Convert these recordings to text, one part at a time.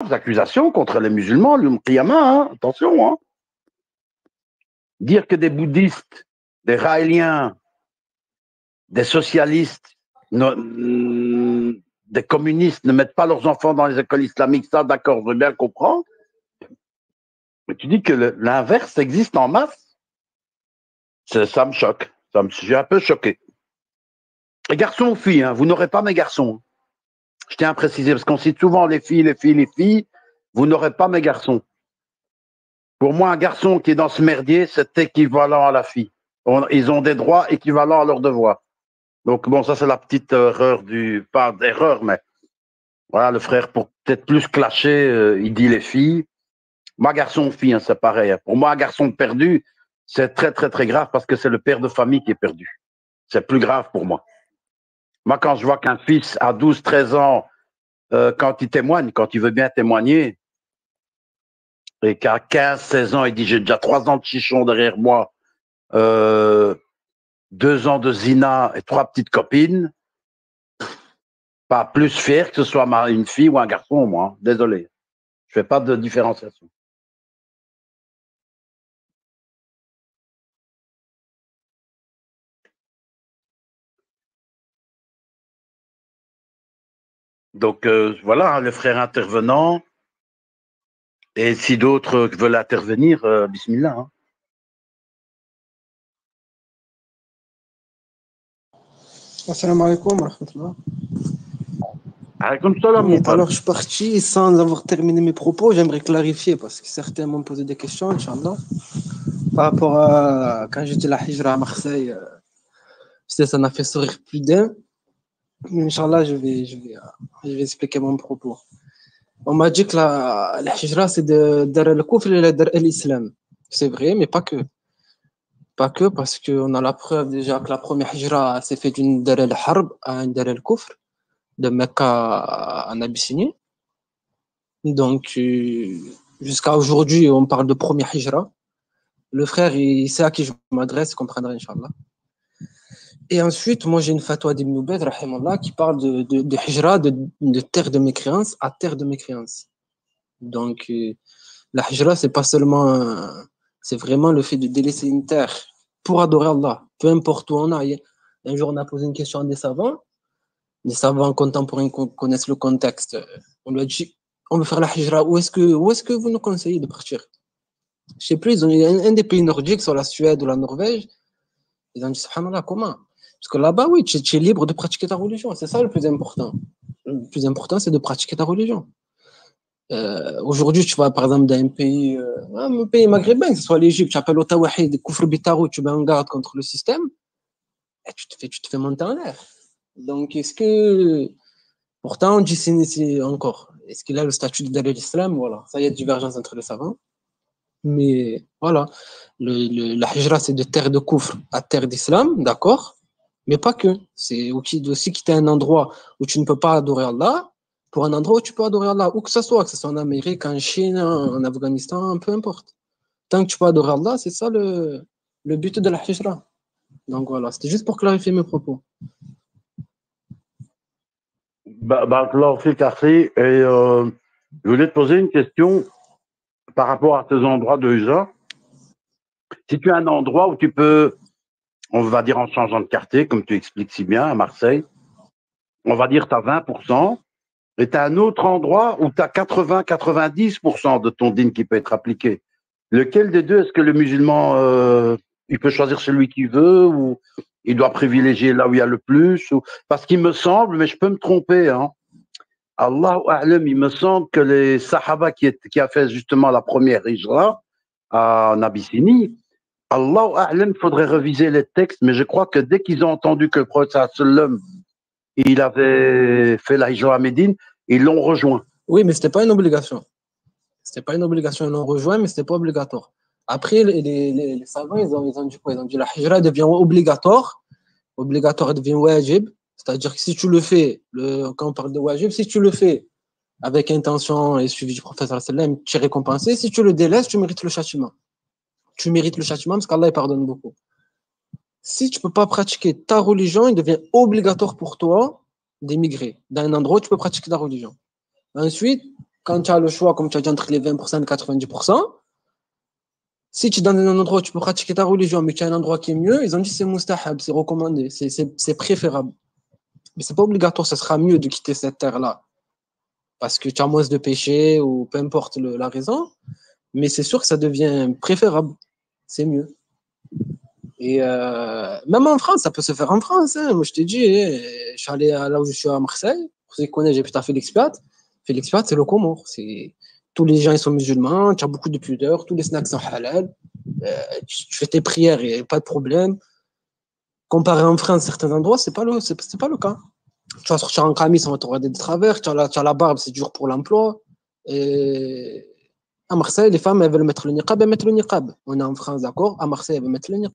accusations contre les musulmans, le Qiyamah, hein, attention. Hein. Dire que des bouddhistes, des raéliens, des socialistes, des communistes ne mettent pas leurs enfants dans les écoles islamiques, ça, d'accord, je veux bien comprendre. Mais tu dis que l'inverse existe en masse. Ça me choque. Je suis un peu choqué. Les garçons ou filles, hein, vous n'aurez pas mes garçons. Je tiens à préciser, parce qu'on cite souvent les filles, les filles, les filles. Vous n'aurez pas mes garçons. Pour moi, un garçon qui est dans ce merdier, c'est équivalent à la fille. Ils ont des droits équivalents à leurs devoirs. Donc, bon, ça, c'est la petite erreur pas d'erreur, mais voilà, le frère, pour peut-être plus clasher, il dit les filles. Moi, garçon ou fille, hein, c'est pareil. Pour moi, un garçon perdu, c'est très, très, très grave parce que c'est le père de famille qui est perdu. C'est plus grave pour moi. Moi, quand je vois qu'un fils à 12, 13 ans, quand il témoigne, quand il veut bien témoigner, et qu'à 15, 16 ans, il dit j'ai déjà 3 ans de chichon derrière moi, 2 ans de zina et 3 petites copines, pas plus fier que ce soit une fille ou un garçon, moi. Désolé. Je fais pas de différenciation. Donc voilà, hein, les frères intervenants. Et si d'autres veulent intervenir, bismillah. Hein. Assalamu alaikum wa rahmatullah. Alaykoum salam, Oui, mon alors pote. je suis parti sans avoir terminé mes propos. J'aimerais clarifier parce que certains m'ont posé des questions, Inch'Allah, par rapport à quand j'étais à la Hijra à Marseille. Ça m'a fait sourire plus d'un. Inch'Allah, je vais expliquer mon propos. On m'a dit que la Hijra, c'est de Dar al-Kufr et Dar al-Islam. C'est vrai, mais pas que. Pas que, parce qu'on a la preuve déjà que la première Hijra s'est faite d'une Dar al-Harb à une Dar al-Kufr, de Mecca en Abyssinie. Donc, jusqu'à aujourd'hui, on parle de première hijra. Le frère, il sait à qui je m'adresse, il comprendra, Inch'Allah. Et ensuite, moi, j'ai une fatwa d'Ibn Ubayd, rahimallah, qui parle de hijra, de terre de mécréance à terre de mécréance. Donc, la hijra, c'est pas seulement, c'est vraiment le fait de délaisser une terre pour adorer Allah, peu importe où on a. Un jour, on a posé une question à des savants contemporains qui connaissent le contexte. On lui a dit, on veut faire la hijra, où est-ce que vous nous conseillez de partir? Je sais plus, ils ont un des pays nordiques, soit la Suède ou la Norvège. Ils ont dit, subhanallah, comment? Parce que là-bas, oui, tu es libre de pratiquer ta religion. C'est ça le plus important. Le plus important, c'est de pratiquer ta religion. Aujourd'hui, tu vas par exemple dans un pays maghrébin, que ce soit l'Égypte, tu appelles au tawahid, kufr bitarou, tu mets en garde contre le système, et tu te fais monter en l'air. Donc, est-ce que. Pourtant, on dit c'est encore. Est-ce qu'il a le statut de Dar l'Islam? Voilà. Ça, il y a divergence entre les savants. Mais voilà, la hijra, c'est de terre de Koufr à terre d'islam, d'accord, mais pas que. C'est aussi quitter un endroit où tu ne peux pas adorer Allah pour un endroit où tu peux adorer Allah, où que ce soit en Amérique, en Chine, en Afghanistan, peu importe. Tant que tu peux adorer Allah, c'est ça le but de la hijra. Donc voilà, c'était juste pour clarifier mes propos. Barakallahu fik, akhi. Et je voulais te poser une question par rapport à ces endroits de hijra. Si tu as un endroit où tu peux, on va dire en changeant de quartier, comme tu expliques si bien, à Marseille, on va dire tu as 20%, et tu as un autre endroit où tu as 80-90% de ton dîn qui peut être appliqué. Lequel des deux, est-ce que le musulman, il peut choisir celui qu'il veut, ou il doit privilégier là où il y a le plus, parce qu'il me semble, mais je peux me tromper, hein, Allahu A'lam, il me semble que les Sahaba qui a fait justement la première hijra en Abyssinie, Allahu A'lam, il faudrait reviser les textes, mais je crois que dès qu'ils ont entendu que le prophète sallam, il avait fait la hijra à Médine, ils l'ont rejoint. Oui, mais c'était pas une obligation. C'était pas une obligation, ils l'ont rejoint, mais c'était pas obligatoire. Après, les savants, ils ont dit quoi? Ils ont dit la hijra devient obligatoire devient wajib, c'est-à-dire que si tu le fais, quand on parle de wajib, si tu le fais avec intention et suivi du prophète sallam, tu es récompensé. Si tu le délaisses, tu mérites le châtiment. Tu mérites le châtiment parce qu'Allah il pardonne beaucoup. Si tu peux pas pratiquer ta religion, il devient obligatoire pour toi d'émigrer d'un endroit où tu peux pratiquer ta religion. Ensuite, quand tu as le choix, comme tu as dit, entre les 20% et 90%, si tu es dans un endroit où tu peux pratiquer ta religion, mais tu as un endroit qui est mieux, ils ont dit c'est mustahab, c'est recommandé, c'est préférable. Mais c'est pas obligatoire, ça sera mieux de quitter cette terre-là. Parce que tu as moins de péchés ou peu importe la raison. Mais c'est sûr que ça devient préférable. C'est mieux. Et même en France, ça peut se faire en France. Hein. Moi, je t'ai dit, je suis allé là où je suis à Marseille. Pour ceux qui connaissent, j'ai fait l'expiat. L'expiat, c'est le Comore. Tous les gens ils sont musulmans, tu as beaucoup de pudeur, tous les snacks sont halal. Tu fais tes prières, il n'y a pas de problème. Comparé en France, certains endroits, c'est pas le cas. Tu vas sortir en camis, on va te regarder de travers. Tu as la barbe, c'est dur pour l'emploi. Et à Marseille, les femmes, elles veulent mettre le niqab, elles mettent le niqab. On est en France, d'accord. À Marseille, elles veulent mettre le niqab.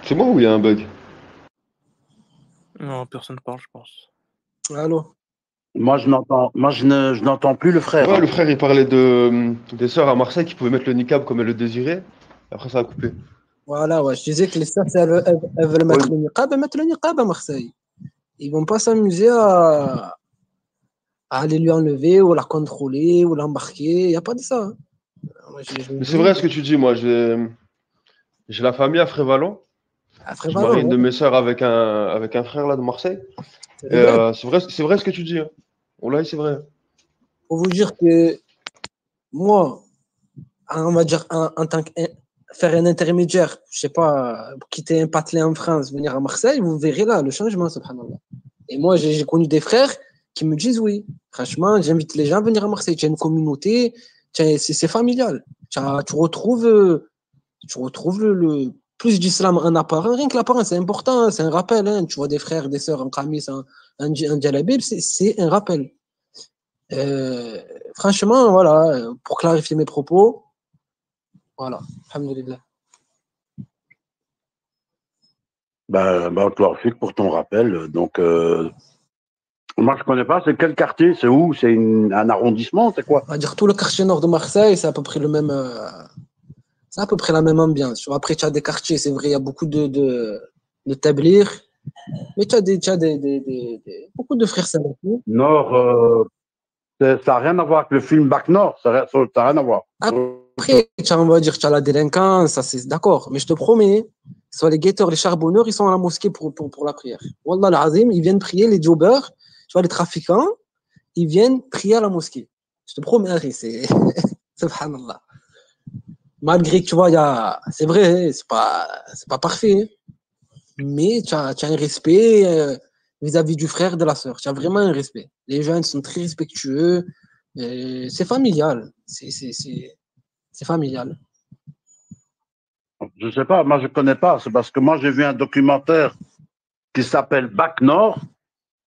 C'est moi ou il y a un bug? Non, personne ne parle, je pense. Allô? Moi, je n'entends plus le frère. Ouais, Hein. le frère, il parlait des sœurs à Marseille qui pouvaient mettre le niqab comme elles le désiraient. Après, ça a coupé. Voilà, ouais. Je disais que les sœurs, elles veulent mettre le niqab, elles mettent le niqab à Marseille. Ils vont pas s'amuser à aller lui enlever ou la contrôler ou l'embarquer. Il n'y a pas de ça. Hein. Moi, Mais c'est vrai ce que tu dis, moi. J'ai la famille à Frévalon. Après, Je marie une de mes sœurs avec un frère là de Marseille. Et c'est vrai ce que tu dis. Hein. Oh là, c'est vrai. Pour vous dire que moi, on va dire en tant que faire un intermédiaire, je sais pas, quitter un patelin en France, venir à Marseille, vous verrez là le changement, subhanallah. Et moi, j'ai connu des frères qui me disent oui. Franchement, j'invite les gens à venir à Marseille. Tu as une communauté, c'est familial. Tu retrouves le plus d'islam en apparence. Rien que l'apparence, c'est important, c'est un rappel. Hein. Tu vois des frères, des sœurs en kamis, un djellabib, c'est un rappel. Franchement, voilà, pour clarifier mes propos, voilà, alhamdoulilah. Clarifique pour ton rappel. Donc, moi, je connais pas. C'est quel quartier? C'est où? C'est un arrondissement? C'est quoi? On va dire tout le quartier nord de Marseille, c'est à peu près le même. C'est à peu près la même ambiance. Après, tu as des quartiers, c'est vrai, il y a beaucoup de tablir, mais tu as beaucoup de frères salafis. Nord, ça n'a rien à voir avec le film Bac Nord. Ça n'a rien à voir. Après, on va dire, tu as la délinquance, ça c'est d'accord. Mais je te promets, soit les guetteurs, les charbonneurs, ils sont à la mosquée pour la prière. Wallah al-azim, ils viennent prier, les jobbers, tu vois, les trafiquants, ils viennent prier à la mosquée. Je te promets, c'est subhanallah. Malgré que tu vois, c'est vrai, c'est pas parfait, mais tu as un respect vis-à-vis du frère et de la sœur. Tu as vraiment un respect. Les jeunes sont très respectueux. C'est familial. C'est familial. Je sais pas, moi je connais pas. C'est parce que moi j'ai vu un documentaire qui s'appelle Bac Nord.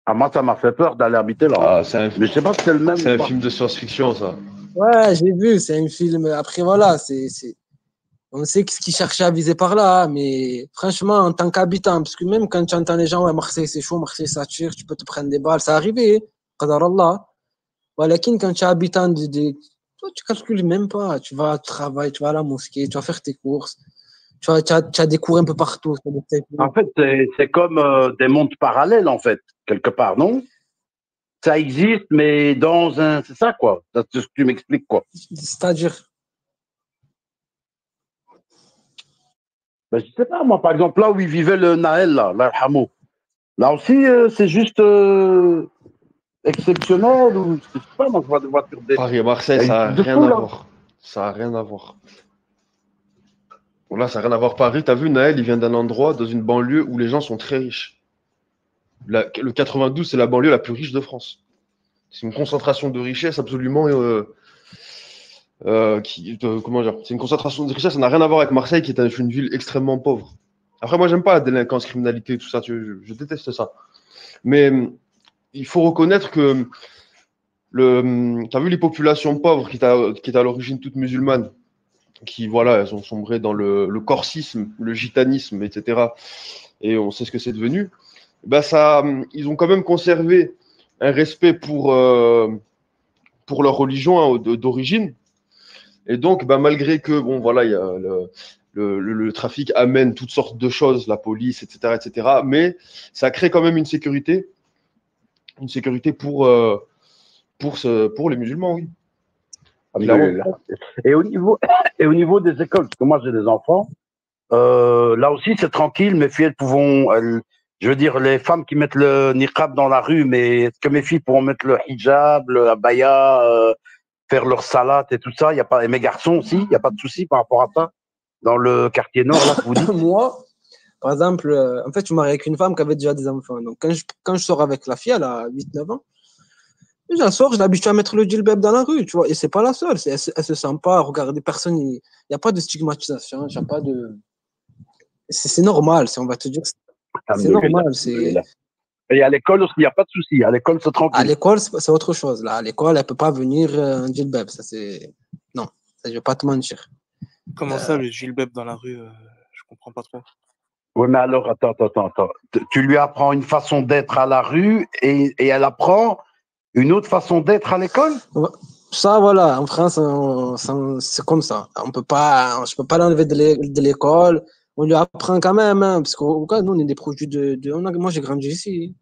Ah, moi ça m'a fait peur d'aller habiter là. Ah, mais je sais pas si c'est le même. C'est un film de science-fiction, ça. Ouais, j'ai vu, c'est un film. Après, voilà, on sait ce qu'ils cherchaient à viser par là, mais franchement, en tant qu'habitant, parce que même quand tu entends les gens, ouais, Marseille c'est chaud, Marseille ça tire, tu peux te prendre des balles, ça arrive, qadar Allah. Voilà, quand tu es habitant toi, tu calcules même pas, tu vas au travail, tu vas à la mosquée, tu vas faire tes courses, tu as des cours un peu partout. En fait, c'est comme des mondes parallèles, en fait, quelque part, non? Ça existe, mais dans un. C'est ça, quoi. C'est ce que tu m'expliques, quoi. C'est-à-dire? Je sais pas, moi, par exemple, là où il vivait le Naël, là Hamo. Là aussi, c'est juste exceptionnel, ou je sais pas, moi, je vois des voitures. Paris et Marseille, ça n'a rien à voir. Ça n'a rien à voir. Là, ça n'a rien à voir. Paris, tu as vu, Naël, il vient d'un endroit, dans une banlieue où les gens sont très riches. Le 92, c'est la banlieue la plus riche de France. C'est une concentration de richesse absolument. Comment dire? C'est une concentration de richesse, ça n'a rien à voir avec Marseille, qui est une ville extrêmement pauvre. Après, moi, j'aime pas la délinquance, criminalité, tout ça. Je déteste ça. Mais il faut reconnaître que tu as vu les populations pauvres qui étaient à l'origine toutes musulmanes, qui, voilà, elles ont sombré dans le corsisme, le gitanisme, etc. Et on sait ce que c'est devenu. Ils ont quand même conservé un respect pour pour leur religion d'origine. Et donc, malgré que, bon, voilà, il y a le trafic amène toutes sortes de choses, la police, etc., mais ça crée quand même une sécurité pour les musulmans, oui. Alhamdoulilah. Et au niveau des écoles, parce que moi j'ai des enfants, là aussi c'est tranquille, mes filles je veux dire, les femmes qui mettent le niqab dans la rue, mais est-ce que mes filles pourront mettre le hijab, le abaya, faire leur salat et tout ça, y a pas, et mes garçons aussi, il n'y a pas de souci par rapport à ça, dans le quartier nord, là, que vous dites? Moi, par exemple, en fait, je suis marié avec une femme qui avait déjà des enfants. Donc, quand je sors avec la fille, elle a 8-9 ans, un soir, je l'habitue à mettre le djellab dans la rue, tu vois, et c'est pas la seule. Elle se sent pas regarder personne. Il n'y a pas de stigmatisation, il y a pas de. C'est normal, on va te dire. C'est normal. Et à l'école aussi, il n'y a pas de souci. À l'école, c'est tranquille. À l'école, c'est autre chose. Là, à l'école, elle peut pas venir en djellab. Ça, c'est. Non, ça, je vais pas te mentir. Comment ça, le djellab dans la rue je comprends pas trop. Oui, mais alors, attends. Tu lui apprends une façon d'être à la rue et elle apprend une autre façon d'être à l'école? Ça, voilà, en France, c'est comme ça. Je peux pas l'enlever de l'école. On lui apprend quand même, hein, parce que nous, on est des produits moi, j'ai grandi ici.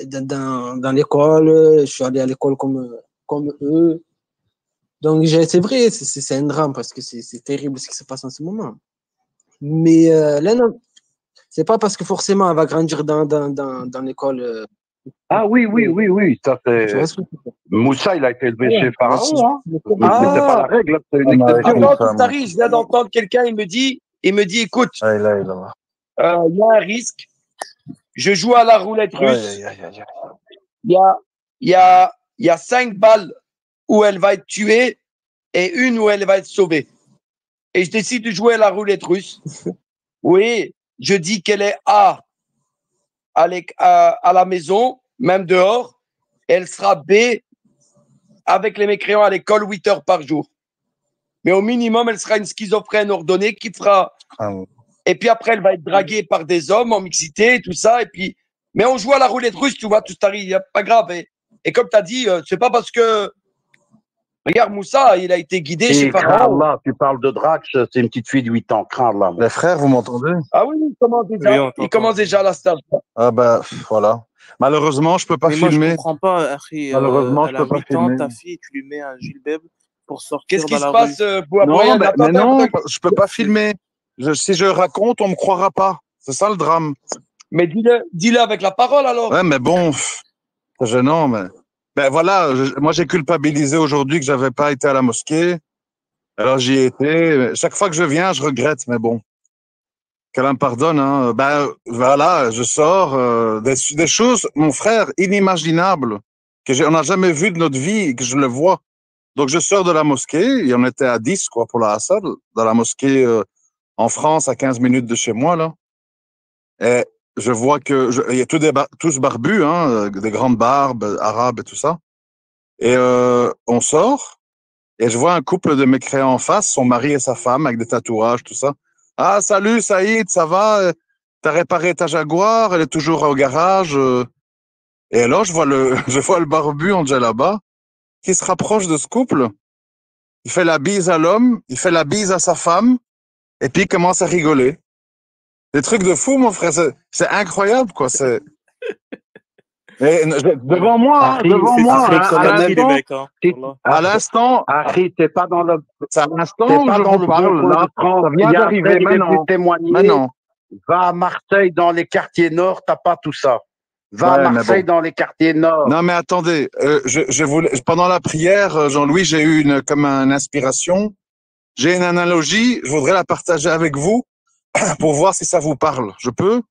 Dans l'école. Je suis allé à l'école comme eux. Donc, c'est vrai, c'est un drame parce que c'est terrible ce qui se passe en ce moment. Mais là, non, c'est pas parce que forcément elle va grandir dans l'école. Ah oui, ça c'est. Moussa, il a été élevé chez Pharaon, hein. Mais c'est pas la règle, c'est une exception. Attends, Toustari, je viens d'entendre quelqu'un, il me dit, écoute, il y a un risque. Je joue à la roulette russe. Il y a 5 balles où elle va être tuée et une où elle va être sauvée. Et je décide de jouer à la roulette russe. Oui, je dis qu'elle est à la maison, même dehors. Elle sera B avec les mécréants à l'école 8 heures par jour. Mais au minimum, elle sera une schizophrène ordonnée qui fera. Et puis après, elle va être draguée par des hommes en mixité, tout ça. Et puis, mais on joue à la roulette russe, tu vois, tout ça, pas grave. Et comme tu as dit, c'est pas parce que. Regarde, Moussa, il a été guidé chez Pharaon. Allah, tu parles de Drax, c'est une petite fille de 8 ans. Crains Allah. Les frères, vous m'entendez? Ah oui, il commence déjà la stage. Ah voilà. Malheureusement, je peux pas filmer. Moi, je comprends pas, Harry. Malheureusement, je peux pas filmer. Ta fille, tu lui mets un djellab pour sortir. Qu'est-ce qui se passe, Non, mais non, je peux pas filmer. Si je raconte, on me croira pas. C'est ça le drame. Mais dis-le avec la parole alors. Ouais, mais bon, c'est gênant, mais. Voilà, moi j'ai culpabilisé aujourd'hui que j'avais pas été à la mosquée. Alors j'y ai été. Chaque fois que je viens, je regrette, mais bon. Qu'elle me pardonne, hein. Voilà, je sors des choses, mon frère, inimaginables, on n'a jamais vu de notre vie et que je le vois. Donc je sors de la mosquée, et on était à 10, quoi, pour la Hassad, dans la mosquée en France, à 15 minutes de chez moi, là. Et je vois il y a tous barbus, hein, des grandes barbes, arabes et tout ça. Et on sort, et je vois un couple de mécréants en face, son mari et sa femme, avec des tatouages, tout ça. Ah, salut Saïd, ça va? T'as réparé ta Jaguar? Elle est toujours au garage. Et alors, je vois le barbu en djellaba qui se rapproche de ce couple. Il fait la bise à l'homme, il fait la bise à sa femme, et puis il commence à rigoler. Des trucs de fou, mon frère. C'est incroyable, quoi. C'est. Devant moi, à l'instant, Harry, t'es pas dans le. C'est à l'instant où je vous parle, là. Ça vient d'arriver maintenant. Va à Marseille dans les quartiers nord, t'as pas tout ça. Va à Marseille dans les quartiers nord. Non, mais attendez, pendant la prière, Jean-Louis, j'ai eu comme une inspiration. J'ai une analogie, je voudrais la partager avec vous pour voir si ça vous parle. Je peux?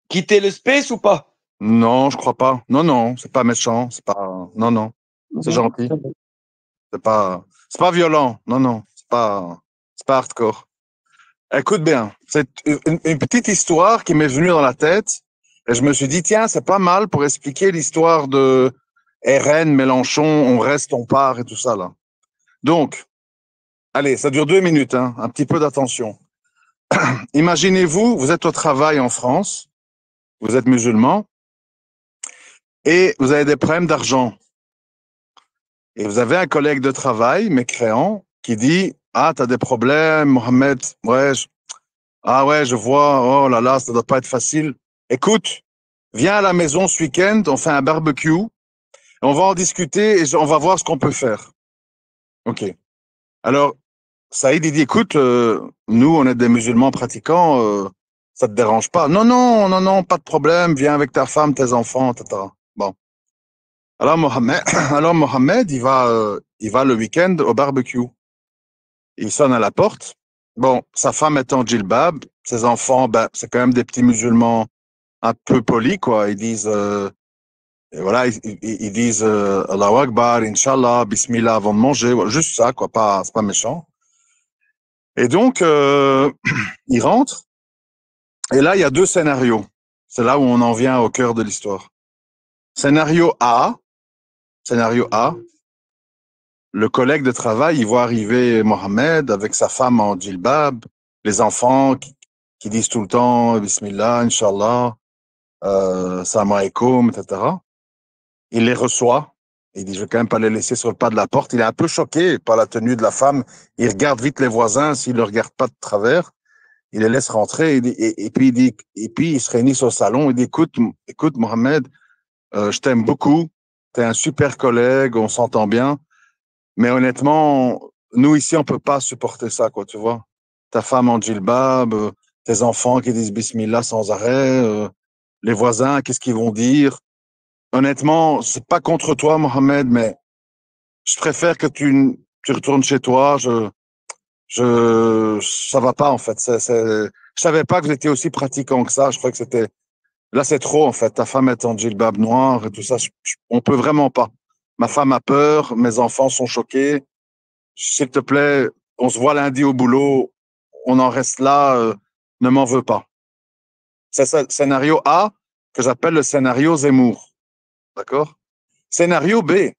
Quitter le space ou pas? Non, je crois pas. Non, c'est pas méchant, c'est pas. Non, c'est gentil. C'est pas violent. Non, c'est pas hardcore. Écoute bien, c'est une petite histoire qui m'est venue dans la tête et je me suis dit tiens, c'est pas mal pour expliquer l'histoire de RN, Mélenchon, on reste, on part et tout ça là. Donc, allez, ça dure 2 minutes, hein, un petit peu d'attention. Imaginez-vous, vous êtes au travail en France, vous êtes musulman et vous avez des problèmes d'argent. Et vous avez un collègue de travail, mécréant, qui dit, ah, t'as des problèmes, Mohamed, ouais, ah ouais, je vois, oh là là, ça doit pas être facile. Écoute, viens à la maison ce week-end, on fait un barbecue, on va en discuter et on va voir ce qu'on peut faire. Ok. Alors, Saïd, il dit, écoute, nous, on est des musulmans pratiquants, ça te dérange pas? Non, non, non, non, pas de problème, viens avec ta femme, tes enfants, etc. Bon. Alors Mohamed, il va le week-end au barbecue. Il sonne à la porte. Bon, sa femme est en djilbab, ses enfants, ben, c'est quand même des petits musulmans un peu polis, quoi. Ils disent, et voilà, ils disent Allahu Akbar, Inch'Allah, Bismillah avant de manger, voilà, juste ça, quoi, c'est pas méchant. Et donc, il rentre, et là, il y a deux scénarios. C'est là où on en vient au cœur de l'histoire. Scénario A, le collègue de travail, il voit arriver Mohamed avec sa femme en djilbab, les enfants qui disent tout le temps Bismillah, Inch'Allah, Salam alaikum, etc. Il les reçoit. Il dit, je vais quand même pas les laisser sur le pas de la porte. Il est un peu choqué par la tenue de la femme. Il regarde vite les voisins. S'il ne le regarde pas de travers, il les laisse rentrer. Et puis il se réunit au salon. Il dit, écoute, Mohamed, je t'aime beaucoup. T'es un super collègue. On s'entend bien. Mais honnêtement, nous ici, on peut pas supporter ça, quoi, tu vois. Ta femme en djilbab, tes enfants qui disent Bismillah sans arrêt, les voisins, qu'est-ce qu'ils vont dire? Honnêtement, c'est pas contre toi, Mohamed, mais je préfère que tu retournes chez toi. Ça va pas, en fait. Je savais pas que vous étiez aussi pratiquant que ça. Je crois que là, c'est trop, en fait. Ta femme est en djilbab noir et tout ça. On peut vraiment pas. Ma femme a peur. Mes enfants sont choqués. S'il te plaît, on se voit lundi au boulot. On en reste là. Ne m'en veux pas. C'est ça, scénario A, que j'appelle le scénario Zemmour. D'accord? Scénario B.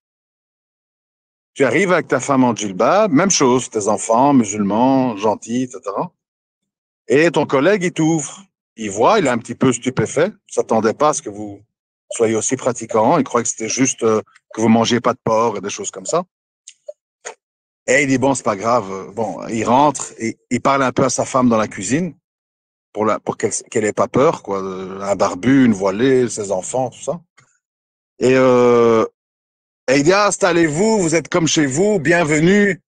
Tu arrives avec ta femme en djilbab, même chose, tes enfants, musulmans, gentils, etc. Et ton collègue, il t'ouvre. Il voit, il est un petit peu stupéfait. Il s'attendait pas à ce que vous soyez aussi pratiquant. Il croyait que c'était juste que vous mangiez pas de porc et des choses comme ça. Et il dit, bon, c'est pas grave. Bon, il rentre et il parle un peu à sa femme dans la cuisine pour qu'elle ait pas peur, quoi. Un barbu, une voilée, ses enfants, tout ça. Et il dit, installez-vous, vous êtes comme chez vous, bienvenue.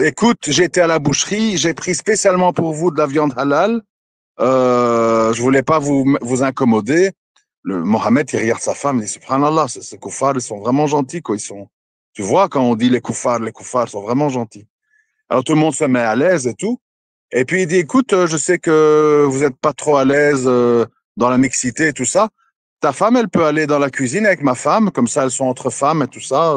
Écoute, j'ai été à la boucherie, j'ai pris spécialement pour vous de la viande halal. Je voulais pas vous incommoder. Le Mohamed, il regarde sa femme, il dit, subhanallah, ces koufars, ils sont vraiment gentils, quoi. Tu vois, quand on dit les koufars sont vraiment gentils. Alors tout le monde se met à l'aise et tout. Et puis il dit, écoute, je sais que vous êtes pas trop à l'aise dans la mixité et tout ça. Ta femme, elle peut aller dans la cuisine avec ma femme, comme ça elles sont entre femmes et tout ça.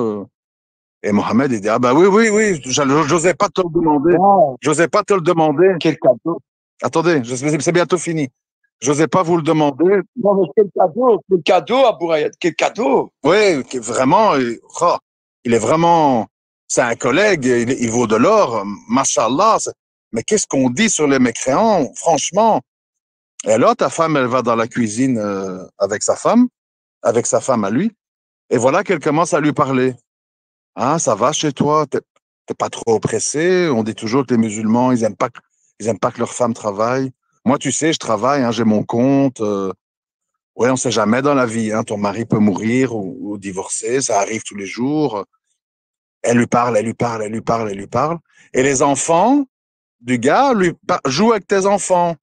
Et Mohamed, il dit, ah bah oui, j'osais pas te le demander. J'osais pas te le demander. Quel cadeau. Attendez, c'est bientôt fini. J'osais pas vous le demander. Non, mais quel cadeau, Abourayat, quel cadeau. Oui, vraiment, il est vraiment, c'est un collègue, il vaut de l'or, mashallah. Mais qu'est-ce qu'on dit sur les mécréants, franchement? Et là, ta femme, elle va dans la cuisine avec sa femme à lui, et voilà qu'elle commence à lui parler. Ah, ça va chez toi? T'es pas trop oppressé? On dit toujours que les musulmans, ils aiment pas que leurs femmes travaillent. Moi, tu sais, je travaille, hein, j'ai mon compte. Ouais, on sait jamais dans la vie, hein, ton mari peut mourir ou divorcer, ça arrive tous les jours. Elle lui parle. Et les enfants du gars jouent avec tes enfants.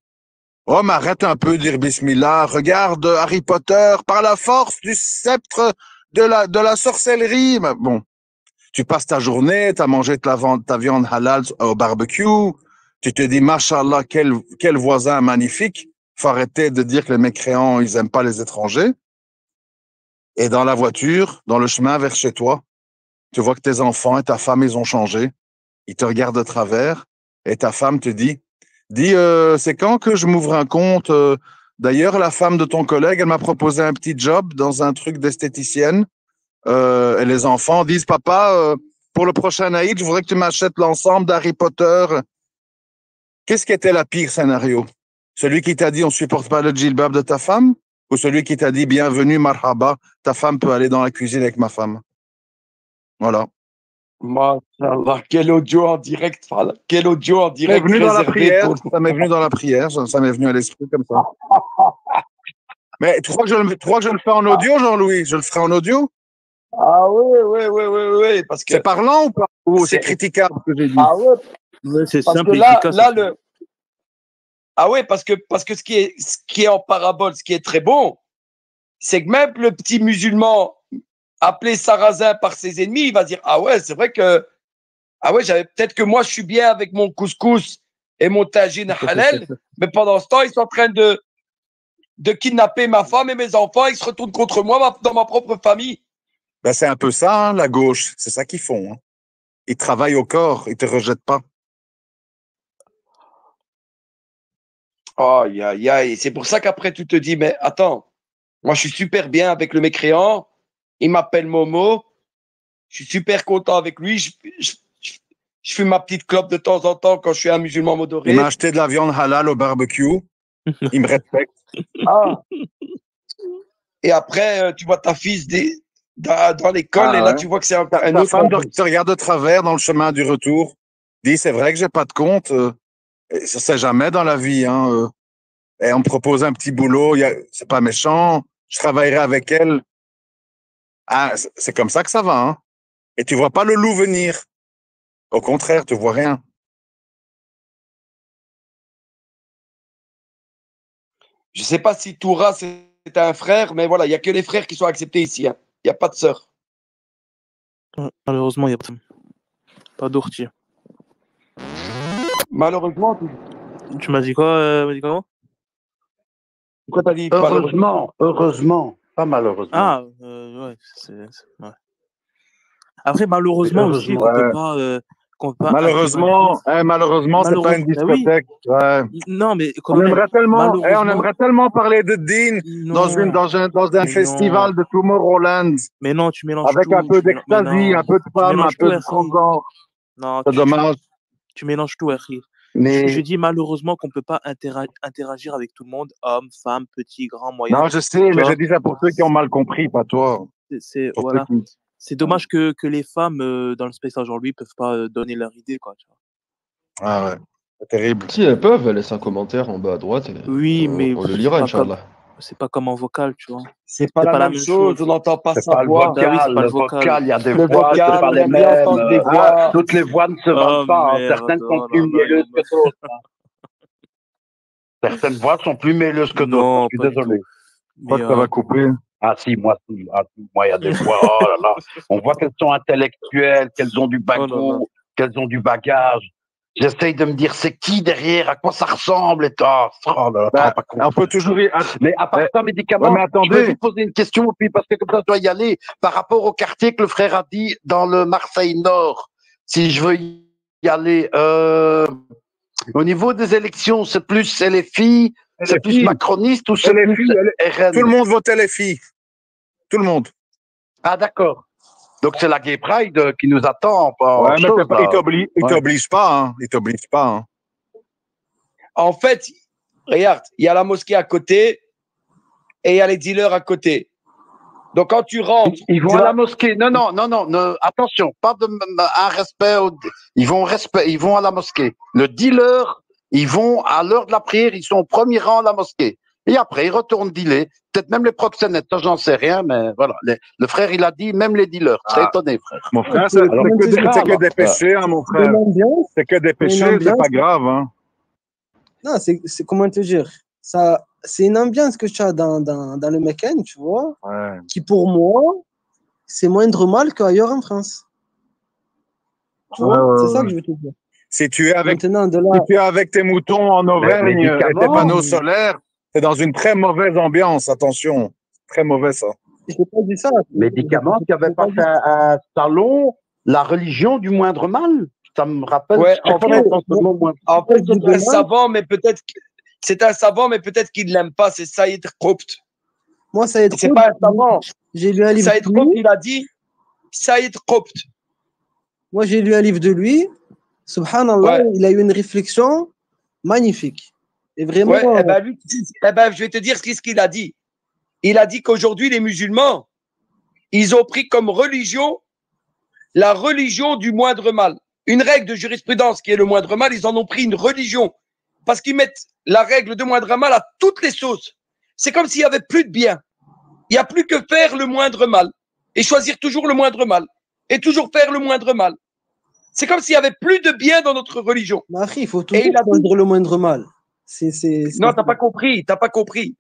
Oh, mais arrête un peu de dire Bismillah. Regarde Harry Potter par la force du sceptre de la sorcellerie. Mais bon, tu passes ta journée, t'as mangé ta viande halal au barbecue. Tu te dis, Mashallah, quel voisin magnifique. Faut arrêter de dire que les mécréants, ils aiment pas les étrangers. Et dans la voiture, dans le chemin vers chez toi, tu vois que tes enfants et ta femme, ils ont changé. Ils te regardent de travers et ta femme te dit, c'est quand que je m'ouvre un compte? D'ailleurs, la femme de ton collègue, elle m'a proposé un petit job dans un truc d'esthéticienne. Et les enfants disent, papa, pour le prochain Aïd, je voudrais que tu m'achètes l'ensemble d'Harry Potter. Qu'est-ce qui était la pire scénario? Celui qui t'a dit, on supporte pas le djilbab de ta femme? Ou celui qui t'a dit bienvenue, marhaba, ta femme peut aller dans la cuisine avec ma femme. Voilà. Machallah, quel audio en direct, Fala. Quel audio en Ça m'est direct venu dans la réservé prière. pour... Ça m'est venu dans la prière. Ça m'est venu à l'esprit comme ça. Mais tu crois que je le fais en audio, Jean-Louis? Je le ferai en audio? Ah oui, parce que... C'est parlant ou pas? Ou c'est C'est- critiquable ce que j'ai dit? Ah ouais, Ouais, c'est parce simple que et là, efficace. là aussi. le... Ah ouais, parce que ce qui est en parabole, ce qui est très bon, c'est que même le petit musulman appelé Sarrazin par ses ennemis, il va dire, ah ouais, c'est vrai que, ah ouais, peut-être que moi, je suis bien avec mon couscous et mon tagine halal, mais pendant ce temps, ils sont en train de kidnapper ma femme et mes enfants, ils se retournent contre moi dans ma propre famille. Ben, c'est un peu ça, hein, la gauche. C'est ça qu'ils font. Hein. Ils travaillent au corps. Ils te rejettent pas. Aïe, aïe, aïe. C'est pour ça qu'après, tu te dis, mais attends, moi, je suis super bien avec le mécréant. Il m'appelle Momo. Je suis super content avec lui. Je fume ma petite clope de temps en temps quand je suis un musulman modéré. Il m'a acheté de la viande halal au barbecue. Il me respecte. Ah. Et après, tu vois ta fille dans l'école Ah et là, ouais. tu vois que c'est un Ta autre. femme te regarde de travers dans le chemin du retour. Dit, c'est vrai que j'ai pas de compte. Et ça c'est jamais dans la vie. Hein, et on me propose un petit boulot. C'est pas méchant. Je travaillerai avec elle. Ah, c'est comme ça que ça va. Hein. Et tu vois pas le loup venir. Au contraire, tu vois rien. Je sais pas si Toura, c'est un frère, mais voilà, il n'y a que les frères qui sont acceptés ici. Hein. Il n'y a pas de sœurs. Ouais, malheureusement, il n'y a pas d'ourtier. Malheureusement, Tu m'as dit quoi, comment? pourquoi t'as dit malheureusement? Heureusement, pas malheureusement. Ah, ouais, ouais. Après, malheureusement aussi, Heureusement. qu'on Ouais. peut pas. Malheureusement, c'est pas une Malheureusement, discothèque. Ouais. Non, mais quand On même, aimerait tellement, malheureusement, on aimerait tellement parler de Dean dans un mais festival non. de Tomorrowland Mais non, tu mélanges avec tout. un peu d'ecstasy, un peu de Tu femme, un mélanges peu tout, de Herri. transgenre. Non, C'est dommage. tu mélanges tout, Herri. Mais Je dis malheureusement qu'on peut pas interagir avec tout le monde, hommes, femmes, petits, grands, moyens. Non, je sais, mais vois. je dis ça pour ceux qui ont mal compris, pas toi. Pour Voilà. ceux qui- C'est dommage que les femmes dans le spectacle aujourd'hui peuvent pas donner leur idée, quoi. Tu vois. Ah ouais, c'est terrible. Si elles peuvent, elles laissent un commentaire en bas à droite. Et Oui, mais on le lira, Inch'Allah. c'est pas comme en vocal, tu vois. C'est pas la même chose. On n'entend pas c'est sa pas le voix. vocal. Bah oui, c'est pas le le vocal. vocal, il y a des Le voix, vocal, c'est pas on les aime bien mêmes. entendre des voix. Toutes les voix ne se valent pas. Hein. merde, Certaines sont oh plus là là, mielleuses le que d'autres. Hein. Certaines voix sont plus mielleuses que d'autres. Non, Je suis pas du désolé. tout. Je crois Mais que ça va couper. Ah si, moi, il y a des voix, oh là là. On voit qu'elles sont intellectuelles, qu'elles ont du oh là là. bagou, qu'elles ont du bagage. J'essaye de me dire, c'est qui derrière, à quoi ça ressemble et tout. Oh là là, t'en rends pas compte. On peut toujours y... Mais à part ça, médicaments, Ouais, mais attendez. je vais vous poser une question, puis parce que comme ça, je dois y aller. Par rapport au quartier que le frère a dit dans le Marseille Nord, si je veux y aller, au niveau des élections, c'est les filles, c'est plus macroniste ou c'est les plus filles, RN? Tout le monde votait les filles. Tout le monde. Ah, d'accord. Donc, c'est la Gay Pride qui nous attend. Ouais, mais il t'oblige pas. Hein. Il t'oblige pas. Hein. En fait, regarde, il y a la mosquée à côté et il y a les dealers à côté. Donc, quand tu rentres. Ils vont à la mosquée. Non, attention, pas de un respect. Ils vont à la mosquée. Le dealer, ils vont à l'heure de la prière, ils sont au premier rang à la mosquée. Et après, ils retournent dealer. Peut-être même les proxénètes, ça, j'en sais rien, mais voilà. Le frère, il a dit même les dealers. Très étonné, frère. Mon frère, c'est que des péchés, hein, mon frère. C'est que des péchés, c'est pas grave. Hein. Non, c'est comment te dire ça, c'est une ambiance que tu as dans le Meccan, tu vois, qui pour moi, c'est moindre mal qu'ailleurs en France. Tu vois, c'est ça que je veux te dire. Si tu es avec, maintenant, si tu es avec tes moutons en Auvergne et tes panneaux solaires, c'est dans une très mauvaise ambiance, attention. Très mauvais, ça. Je n'ai pas dit ça. Médicaments, tu n'avais pas fait un salon, la religion du moindre mal. Ça me rappelle. Ouais, en fait, c'est un savant, mais peut-être qu'il ne l'aime pas, c'est Saïd Qutb. Moi, Saïd Qutb, c'est pas un savant. J'ai lu un livre Saïd Qutb, il a dit Saïd Qutb. Moi, j'ai lu un livre de lui. Subhanallah, il a eu une réflexion magnifique. Et vraiment. Ouais, je vais te dire ce qu'il a dit. il a dit qu'aujourd'hui, les musulmans, ils ont pris comme religion la religion du moindre mal. Une règle de jurisprudence qui est le moindre mal, ils en ont pris une religion. Parce qu'ils mettent la règle de moindre mal à toutes les sauces. C'est comme s'il n'y avait plus de bien. Il n'y a plus que faire le moindre mal. Et choisir toujours le moindre mal. Et toujours faire le moindre mal. C'est comme s'il n'y avait plus de bien dans notre religion. Marie, il faut toujours choisir le moindre mal. Non, t'as pas compris. T'as pas compris.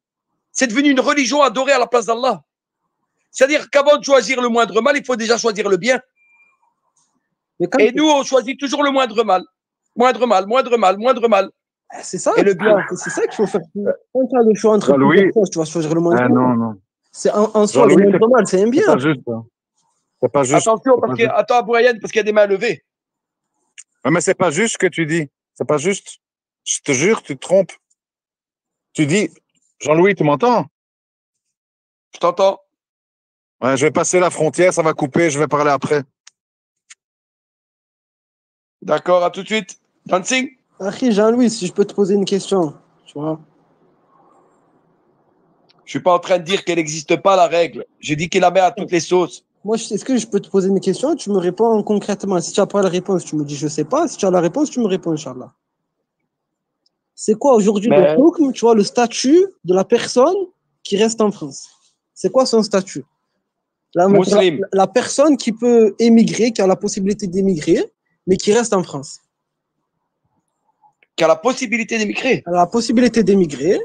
C'est devenu une religion adorée à la place d'Allah. C'est-à-dire qu'avant de choisir le moindre mal, il faut déjà choisir le bien. Et nous, on choisit toujours le moindre mal. Moindre mal, moindre mal, moindre mal. C'est ça. Et le bien. C'est ça qu'il faut faire. Quand tu as le choix entre Louis, choses, tu vas choisir le moindre mal. Non, non. C'est en soi, le moindre mal, c'est un bien. C'est pas juste. C'est pas juste. Attention, parce que, attends, Abouayen, parce qu'il y a des mains levées. Mais c'est pas juste ce que tu dis. C'est pas juste. Je te jure, tu te trompes. Tu dis, Jean-Louis, tu m'entends? Je t'entends. Ouais, je vais passer la frontière, ça va couper, je vais parler après. D'accord, à tout de suite. Dancing. Akhi, Jean-Louis, si je peux te poser une question, tu vois. Je suis pas en train de dire qu'elle n'existe pas, la règle. Je dis qu'il la met à toutes les sauces. Moi, est-ce que je peux te poser une question? Tu me réponds concrètement. Si tu n'as pas la réponse, tu me dis je sais pas. Si tu as la réponse, tu me réponds, Inch'Allah. C'est quoi aujourd'hui le hukm, tu vois, le statut de la personne qui reste en France? C'est quoi son statut? La personne qui peut émigrer, qui a la possibilité d'émigrer, mais qui reste en France. Qui a la possibilité d'émigrer? Elle a la possibilité d'émigrer,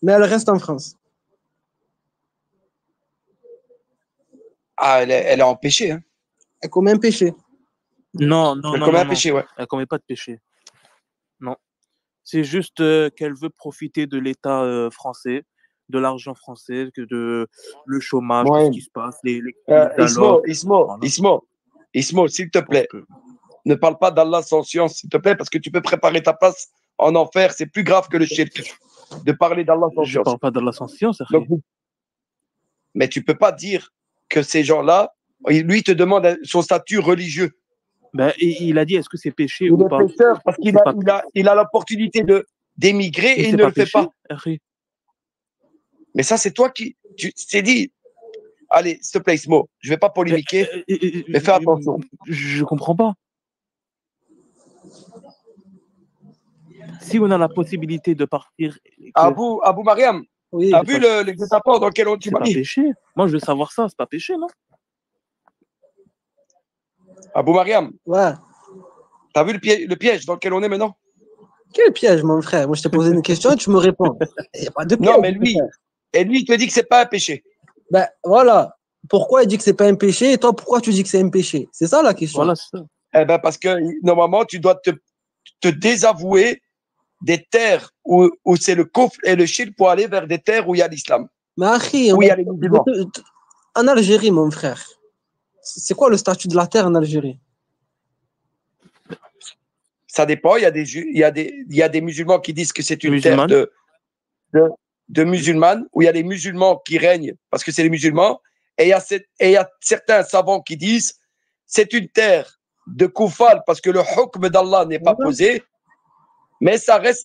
mais elle reste en France. Ah, elle est empêchée. Hein. Elle commet un péché. Non, non, elle non. commet non, un péché, ouais. Elle commet pas de péché. Non. C'est juste qu'elle veut profiter de l'État français, de l'argent français, de le chômage, tout ce qui se passe, les Ismo, s'il te plaît, ne parle pas d'Allah sans science, s'il te plaît, parce que tu peux préparer ta place en enfer. C'est plus grave que le shirk de parler d'Allah sans science. Je ne parle pas d'Allah sans science. Mais tu peux pas dire que ces gens-là, lui te demande son statut religieux. Ben, il a dit, est-ce que c'est péché ou pas? Pécheur parce qu'il a l'opportunité d'émigrer et il ne le fait pas. Mais ça, c'est toi qui t'es dit. Allez, s'il te plaît, Ismo, je ne vais pas polémiquer, mais fais attention. Je ne comprends pas. Si on a la possibilité de partir. Abou Mariam, oui, tu as vu le guet-apens dans lequel tu m'as mis? C'est pas péché. Moi, je veux savoir ça, c'est pas péché, non? Abou Mariam. Ouais. T'as vu le piège dans lequel on est maintenant? Quel piège, mon frère? Moi, je t'ai posé une question et tu me réponds. Il n'y a pas de piège. Non, mais lui, il te dit que c'est pas un péché. Ben, voilà. Pourquoi il dit que c'est pas un péché et toi, pourquoi tu dis que c'est un péché? C'est ça la question. Voilà, c'est ça. Eh ben, parce que normalement, tu dois te désavouer des terres où c'est le kufr et le shirk pour aller vers des terres où il y a l'islam. Mais Akhi, où il y a les musulmans. En Algérie, mon frère, c'est quoi le statut de la terre en Algérie? Ça dépend. Il y a des musulmans qui disent que c'est une terre de musulmanes, où il y a les musulmans qui règnent parce que c'est les musulmans. Et il y a certains savants qui disent c'est une terre de koufal parce que le hukm d'Allah n'est pas posé. Mais ça reste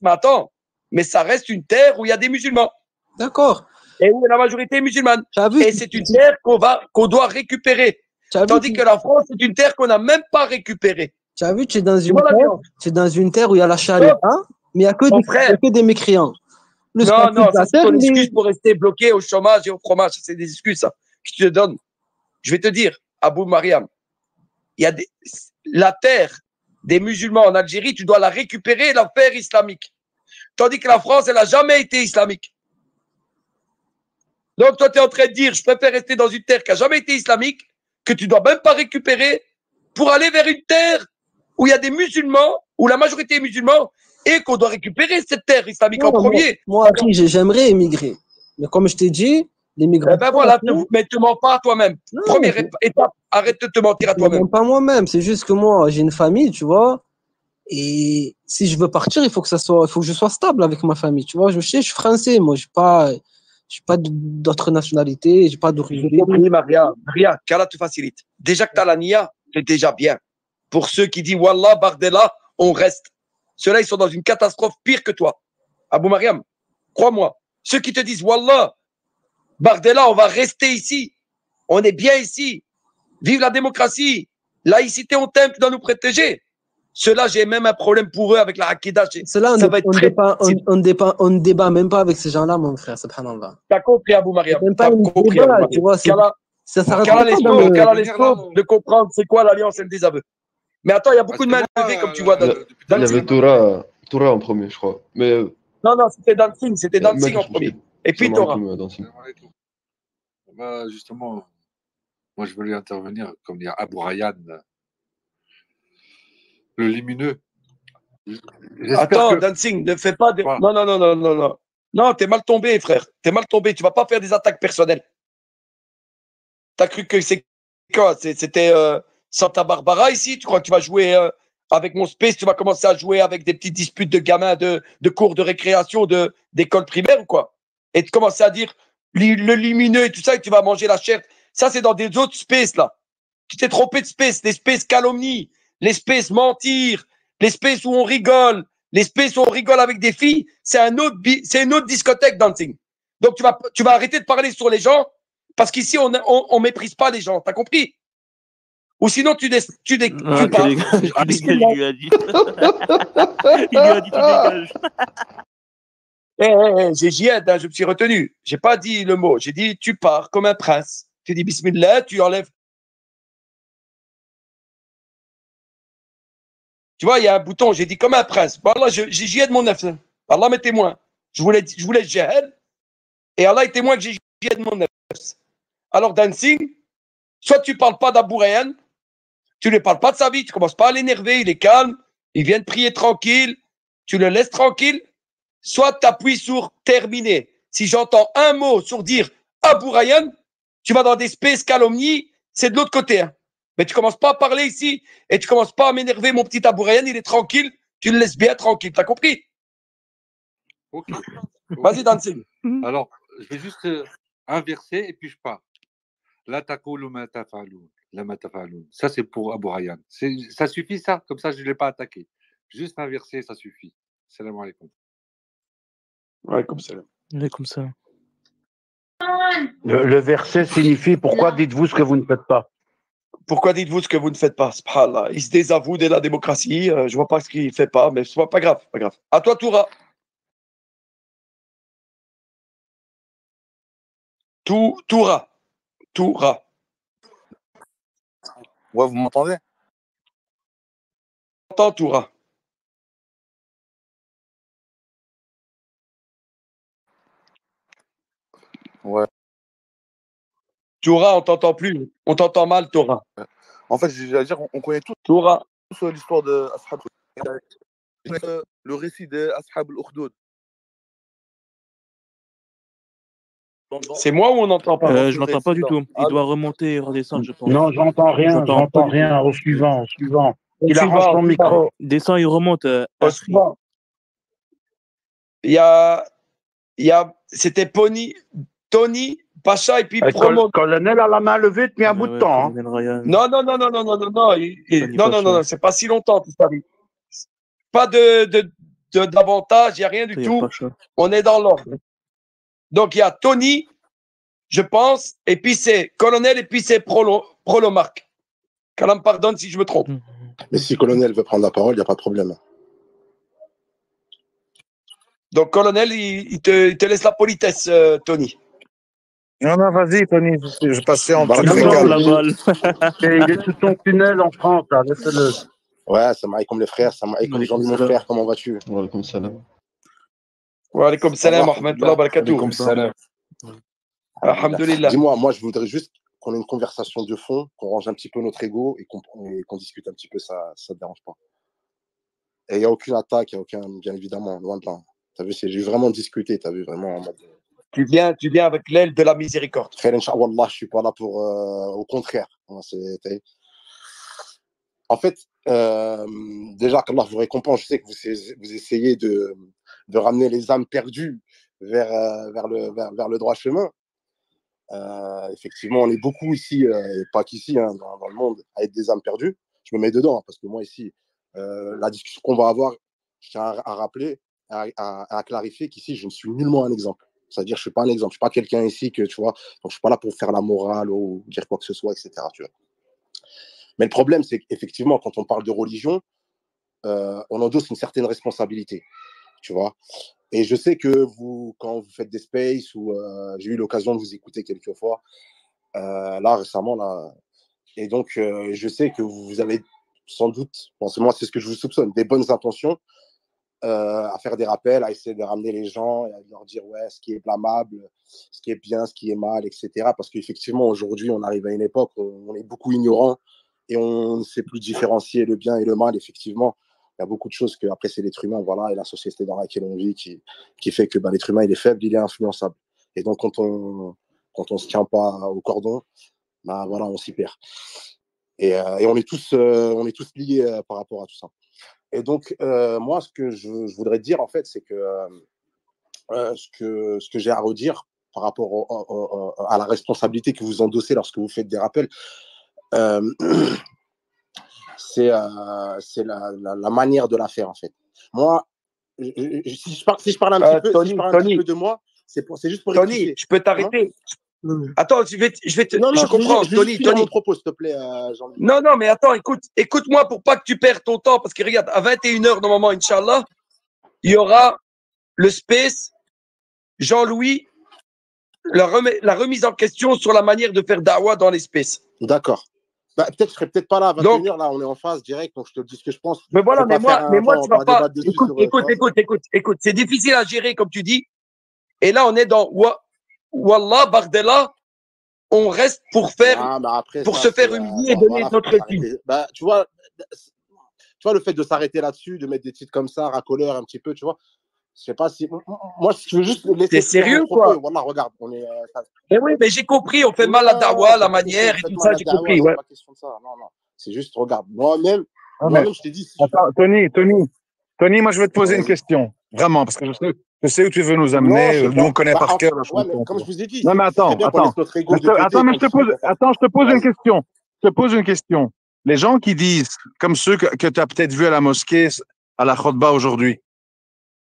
une terre où il y a des musulmans. D'accord. Et où la majorité est musulmane. Et c'est une terre qu'on doit récupérer. Tandis que la France, c'est une terre qu'on n'a même pas récupérée. Tu as vu, tu es dans une terre où il y a la charia, mais il n'y a que des mécréants. Non, ça c'est ton excuse pour rester bloqué au chômage et au fromage. C'est des excuses, ça, que tu te donnes. Je vais te dire, Abou Mariam, la terre des musulmans en Algérie, tu dois la récupérer et la faire islamique. Tandis que la France, elle n'a jamais été islamique. Donc, toi, tu es en train de dire, je préfère rester dans une terre qui n'a jamais été islamique, que tu ne dois même pas récupérer, pour aller vers une terre où il y a des musulmans, où la majorité est musulmane, et qu'on doit récupérer cette terre islamique en premier. Moi, j'aimerais émigrer. Mais comme je t'ai dit, l'immigration. Eh ben voilà, mais te mens pas à toi-même. Première étape, arrête de te mentir à toi-même. Pas moi-même, c'est juste que moi, j'ai une famille, tu vois. Et si je veux partir, il faut que je sois stable avec ma famille, tu vois. Je suis français, moi, je n'ai pas d'autre nationalité, j'ai pas d'origine. Oui, Maria, qu'Allah te facilite. Déjà que tu as la niya, c'est déjà bien. Pour ceux qui disent Wallah, Bardella, on reste. Ceux-là, ils sont dans une catastrophe pire que toi. Abou Mariam, crois-moi. Ceux qui te disent Wallah, Bardella, on va rester ici. On est bien ici. Vive la démocratie. Laïcité, on t'aime, tu dois nous protéger. Ceux-là, j'ai même un problème pour eux avec la Hakida. Cela, Ça va être très difficile. on ne débat même pas avec ces gens-là, mon frère, subhanallah. T'as compris, Abou Mariam. Même pas T'as un compris, débat, Abou tu Mariam. vois. Ça rentre Kala pas dans le... l'escope de comprendre c'est quoi l'alliance et le désaveu. Mais attends, il y a beaucoup de mains levées, comme tu vois. Il y avait Torah en premier, je crois. Mais Non, c'était Dancing. C'était Dancing en mec, premier. Et puis Salam Torah. alaikum, Dancing. Bah, justement, moi je voulais intervenir, comme dire Abou Rayyan, le lumineux. Attends, Dancing, ne fais pas de. Quoi? Non. Non, t'es mal tombé, frère. T'es mal tombé. Tu vas pas faire des attaques personnelles. T'as cru que c'est quoi? C'était Santa Barbara ici? Tu crois que tu vas jouer avec mon space? Tu vas commencer à jouer avec des petites disputes de gamins de cours de récréation d'école primaire ou quoi? Et tu commences à dire le lumineux et tout ça, et tu vas manger la chair. Ça, c'est dans des autres spaces, là. Tu t'es trompé de space. Les spaces calomnie, les spaces mentir, les spaces où on rigole, les spaces où on rigole avec des filles. C'est une autre discothèque, Dancing. Donc, tu vas arrêter de parler sur les gens. Parce qu'ici, on méprise pas les gens, t'as compris? Ou sinon, tu parles. Tu dégages, il lui a dit. Il lui a dit, tu dégages. J'ai Jihad, hein, je me suis retenu. J'ai pas dit le mot. J'ai dit, tu pars comme un prince. Tu dis Bismillah, tu enlèves. Tu vois, il y a un bouton, j'ai dit comme un prince. Bon, Allah, j'ai Jihad mon neuf. Allah m'est témoin. Je voulais Jihad. Et Allah est témoin que j'ai Jihad mon neuf. Alors, Dancing, soit tu parles pas d'Abou Rayyan, tu ne parles pas de sa vie, tu commences pas à l'énerver, il est calme, il vient de prier tranquille, tu le laisses tranquille, soit tu appuies sur terminer. Si j'entends un mot sur dire Abou Rayyan, tu vas dans des spaces calomnies, c'est de l'autre côté. Hein. Mais tu commences pas à parler ici et tu commences pas à m'énerver, mon petit Abou Rayyan, il est tranquille, tu le laisses bien tranquille, t'as compris? Ok. Vas-y, Dancing. Alors, je vais juste inverser et puis je pars. La taqulu ma taf'alun, la ma taf'alun. Ça, c'est pour Abou Rayyan. Ça suffit, ça? Comme ça, je ne l'ai pas attaqué. Juste inverser, ça suffit. Salam alaikum. Alaykoum salam. Comme ça. Le verset signifie pourquoi dites-vous ce que vous ne faites pas? Pourquoi dites-vous ce que vous ne faites pas? Subhanallah. Il se désavoue de la démocratie. Je vois pas ce qu'il fait pas, mais c'est pas grave, pas grave. À toi, Toura. Toura. Ouais, vous m'entendez? Entends, Toura. Ouais. Toura, on t'entend plus. On t'entend mal, Toura. En fait, j'allais dire, on connaît tous Toura. l'histoire de Ashab. Le récit de Ashab al-Ukhdud. C'est moi ou on n'entend pas? Je n'entends pas du tout. Il doit remonter et redescendre, je pense. Non, j'entends rien, j'entends rien. Au suivant. Il arrange son micro. Descend, il remonte. Au suivant. C'était Tony, Pacha et puis Promo. Colonel a la main levée depuis un bout de temps. Hein. Non. Non, c'est pas si longtemps tout ça. Pas d'avantage, il n'y a rien du tout. On est dans l'ordre. Donc il y a Tony, je pense, et puis c'est Colonel, et puis c'est Prolomark. Qu'Allah me pardonne si je me trompe. Mais si Colonel veut prendre la parole, il n'y a pas de problème. Donc Colonel, il te laisse la politesse, Tony. Non, vas-y, Tony, je passais en Il est sous ton tunnel en France, là, laisse-le. Ouais, ça m'aille comme les frères, ça m'aille comme les gens de mon frère, comment vas-tu? Wa alaykoum salam. Wa alaykoum salam wa rahmatullahi wa barakatuh. Wa alaykoum salam. Alhamdulillah. Dis-moi, moi je voudrais juste qu'on ait une conversation de fond, qu'on range un petit peu notre ego et qu'on discute un petit peu, ça ne te dérange pas. Et il n'y a aucune attaque, il n'y a aucun, bien évidemment, loin de là. T'as vu, j'ai vraiment discuté, t'as vu, vraiment en mode... Tu viens avec l'aile de la miséricorde. Frère, Inch'Allah, je suis pas là pour... au contraire. En fait, déjà, qu'Allah vous récompense, je sais que vous essayez de ramener les âmes perdues vers le droit chemin. Effectivement, on est beaucoup ici, et pas qu'ici, hein, dans le monde, à être des âmes perdues. Je me mets dedans, hein, parce que moi, ici, la discussion qu'on va avoir, je tiens à rappeler, à clarifier qu'ici, je ne suis nullement un exemple. C'est-à-dire, je suis pas un exemple. Je suis pas quelqu'un ici que, tu vois, donc je suis pas là pour faire la morale ou dire quoi que ce soit, etc. Tu vois. Mais le problème, c'est qu'effectivement, quand on parle de religion, on endosse une certaine responsabilité, tu vois. Et je sais que vous, quand vous faites des spaces ou j'ai eu l'occasion de vous écouter quelques fois, là récemment, là, et donc je sais que vous avez sans doute, bon, moi c'est ce que je vous soupçonne, des bonnes intentions à faire des rappels, à essayer de ramener les gens et à leur dire ouais, ce qui est blâmable, ce qui est bien, ce qui est mal, etc. Parce qu'effectivement, aujourd'hui, on arrive à une époque où on est beaucoup ignorant et on ne sait plus différencier le bien et le mal, effectivement. Il y a beaucoup de choses que, après, c'est l'être humain, voilà, et la société dans laquelle on vit qui fait que l'être humain, il est faible, il est influençable. Et donc, quand on se tient pas au cordon, voilà, on s'y perd. Et on est tous liés par rapport à tout ça. Et donc, moi, ce que je voudrais dire, en fait, c'est que ce que j'ai à redire par rapport à la responsabilité que vous endossez lorsque vous faites des rappels, c'est la manière de la faire, en fait. Moi, si je parle un petit peu, de moi, c'est juste pour Tony, expliquer. je peux t'arrêter. Attends, je vais te. Non, je comprends, Tony. Mon propos, s'il te plaît, Jean-Louis. Non, mais attends, écoute-moi pour pas que tu perds ton temps, parce que regarde, à 21h, normalement, Inch'Allah, il y aura le space, Jean-Louis, la remise en question sur la manière de faire dawa dans l'espace. D'accord. Peut-être je serai peut-être pas là à 21h, là, on est en phase direct, donc je te dis ce que je pense. Mais voilà, mais moi, tu vas pas. Écoute, c'est difficile à gérer, comme tu dis. Et là, on est dans Wallah, Bardella, on reste pour faire, se faire humilier et donner notre récit. Tu vois, le fait de s'arrêter là-dessus, de mettre des titres comme ça, racoleur un petit peu, tu vois. Je sais pas si. Moi, je veux juste laisser. T'es sérieux, quoi? Voilà, regarde, on est. Mais oui, mais j'ai compris, on fait mal à dawa, la manière et tout ça, j'ai compris, ouais. C'est pas question de ça, non. C'est juste, regarde, moi-même, je t'ai dit. Attends, Tony, moi, je vais te poser une question. Vraiment, parce que je sais où tu veux nous amener. Nous, on connaît par cœur. Comme je vous ai dit. Non, mais attends. Je te pose une question. Je te pose une question. Les gens qui disent, comme ceux que tu as peut-être vus à la mosquée, à la Khotba aujourd'hui,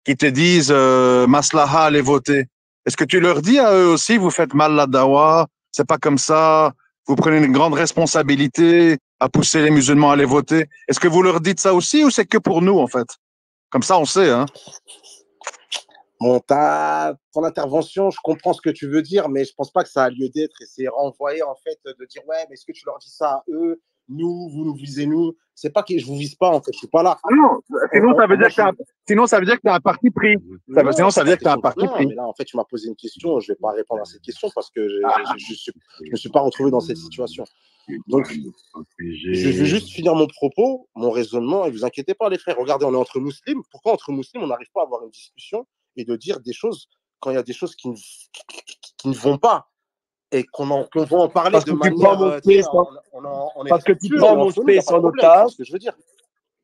qui te disent Maslaha, allez voter. Est-ce que tu leur dis à eux aussi, vous faites mal la dawa, c'est pas comme ça, vous prenez une grande responsabilité à pousser les musulmans à aller voter? Est-ce que vous leur dites ça aussi ou c'est que pour nous, en fait? Comme ça, on sait, hein? Bon, ton intervention, je comprends ce que tu veux dire, mais je pense pas que ça a lieu d'être et c'est renvoyer, en fait, de dire ouais, mais est-ce que tu leur dis ça à eux? Nous, vous nous visez nous. C'est pas que je vous vise pas, en fait, je suis pas là. Non, sinon ça veut dire que tu as un parti pris. Sinon ça veut dire que tu as un parti pris. Mais là, en fait, tu m'as posé une question, je vais pas répondre à cette question parce que je me suis pas retrouvé dans cette situation. Donc, je vais juste finir mon propos, mon raisonnement, et vous inquiétez pas, les frères. Regardez, on est entre musulmans. Pourquoi entre musulmans, on n'arrive pas à avoir une discussion et de dire des choses quand il y a des choses qui ne vont pas et qu'on va en parler parce de que manière. Parce que tu prends mon space en otage. C'est ce que je veux dire.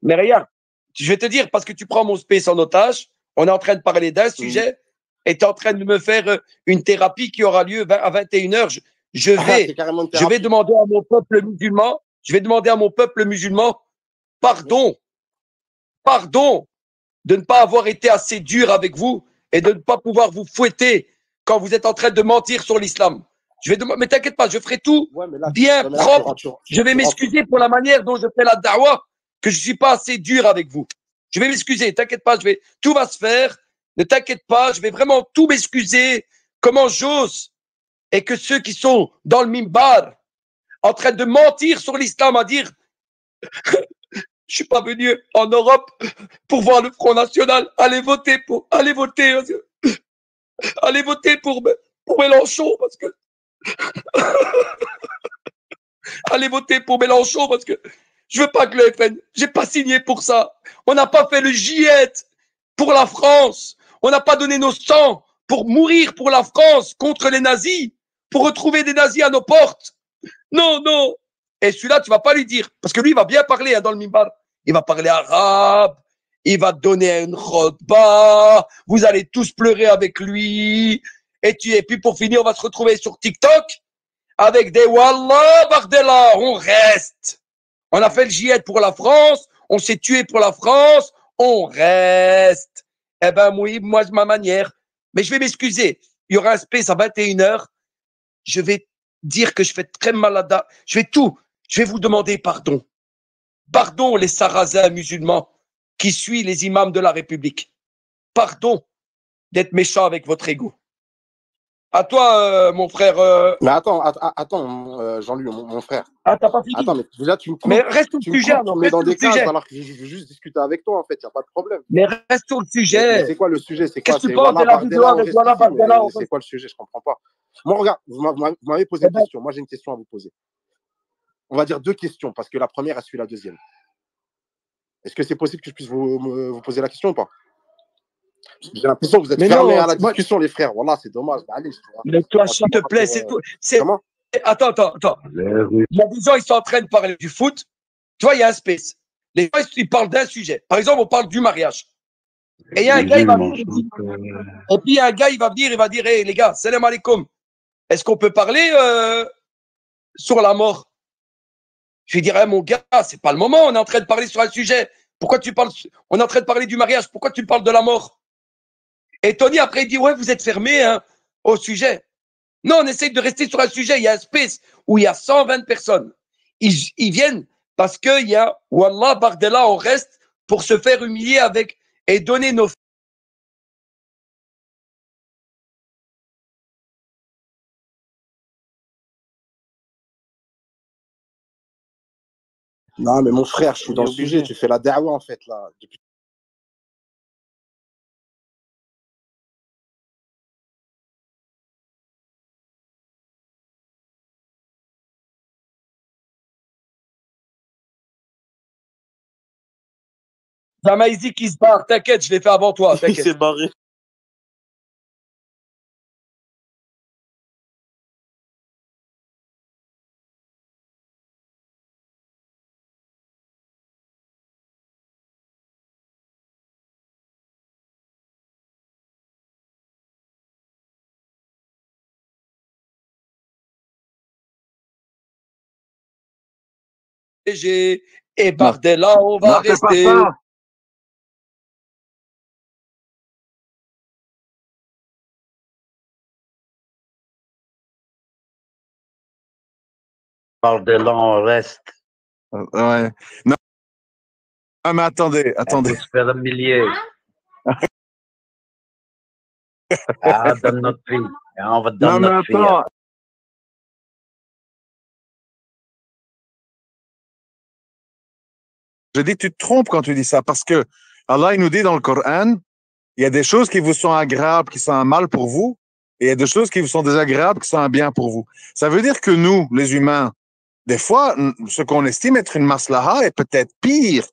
Mais regarde, je vais te dire, parce que tu prends mon space en otage, on est en train de parler d'un sujet et tu es en train de me faire une thérapie qui aura lieu à 21h. Je vais demander à mon peuple musulman, pardon de ne pas avoir été assez dur avec vous et de ne pas pouvoir vous fouetter quand vous êtes en train de mentir sur l'islam. Mais t'inquiète pas, je ferai tout bien propre. Je vais m'excuser pour la manière dont je fais la dawa, que je suis pas assez dur avec vous. Je vais m'excuser, t'inquiète pas, tout va se faire. Ne t'inquiète pas, je vais vraiment tout m'excuser. Comment j'ose? Et que ceux qui sont dans le mimbar, en train de mentir sur l'islam, à dire je suis pas venu en Europe pour voir le Front National. Allez voter pour Mélenchon parce que allez voter pour Mélenchon parce que je veux pas que le FN, j'ai pas signé pour ça. On n'a pas fait le djihad pour la France. On n'a pas donné nos sangs pour mourir pour la France contre les nazis, pour retrouver des nazis à nos portes. Non. Et celui-là, tu vas pas lui dire, parce que lui, il va bien parler dans le mimbar. Il va parler arabe, il va donner une khotba, vous allez tous pleurer avec lui. Et puis pour finir, on va se retrouver sur TikTok avec des Wallah Bardella. On reste. On a fait le djihad pour la France, on s'est tué pour la France, on reste. Eh ben, moi, ma manière. Mais je vais m'excuser. il y aura un space à 21h. Je vais dire que je fais très malade. Je vais vous demander pardon. Pardon les Sarrasins musulmans qui suivent les imams de la République. Pardon d'être méchant avec votre ego. À toi, mon frère. Mais attends, Jean-Louis, mon frère. Ah, t'as pas fini. Attends, mais déjà, tu me coupes. Mais reste sur le sujet. Tu me mets dans des cases alors que je veux juste discuter avec toi, en fait. Il n'y a pas de problème. Mais reste sur le sujet. Mais c'est quoi le sujet? C'est quoi? Qu'est-ce que tu penses de la vidéo avec Voilà Bardella? C'est quoi le sujet? Je ne comprends pas. Moi, regarde, vous m'avez posé une question. Moi, j'ai une question à vous poser. On va dire 2 questions parce que la première, elle suit la deuxième. Est-ce que c'est possible que je puisse vous poser la question ou pas? J'ai l'impression que vous êtes fermés à la discussion, les frères. Voilà, c'est dommage. Allez, mais toi, s'il te plaît, c'est tout. Comment? Attends. Il y a des gens, ils sont en train de parler du foot. Tu vois, il y a un space. Les gens, ils parlent d'un sujet. Par exemple, on parle du mariage. Et il y a un gars, il va venir. Et puis, il y a un gars, il va dire, hey, les gars, salam alaikum. Est-ce qu'on peut parler sur la mort? Je lui dirais, mon gars, c'est pas le moment. On est en train de parler sur un sujet. Pourquoi tu parles? On est en train de parler du mariage. Pourquoi tu parles de la mort? Et Tony, après, il dit, ouais, vous êtes fermé au sujet. Non, on essaye de rester sur un sujet. Il y a un space où il y a 120 personnes. Ils viennent parce qu'il y a, Wallah, Bardella, on reste pour se faire humilier avec et donner nos. Non, mais mon frère, je suis dans le sujet. Tu fais la da'wa, en fait, là. Depuis... Zamaïzi qui se barre, t'inquiète, je l'ai fait avant toi. Il s'est barré. Et Bardella, on va rester. Bardella, on reste. Ouais. Non. Ah, mais attendez. On va se faire humilier. Donne notre fille. On va te donner notre fille. Je dis, tu te trompes quand tu dis ça, parce que Allah, il nous dit dans le Coran, il y a des choses qui vous sont agréables, qui sont un mal pour vous, et il y a des choses qui vous sont désagréables, qui sont un bien pour vous. Ça veut dire que nous, les humains, des fois, ce qu'on estime être une maslaha est peut-être pire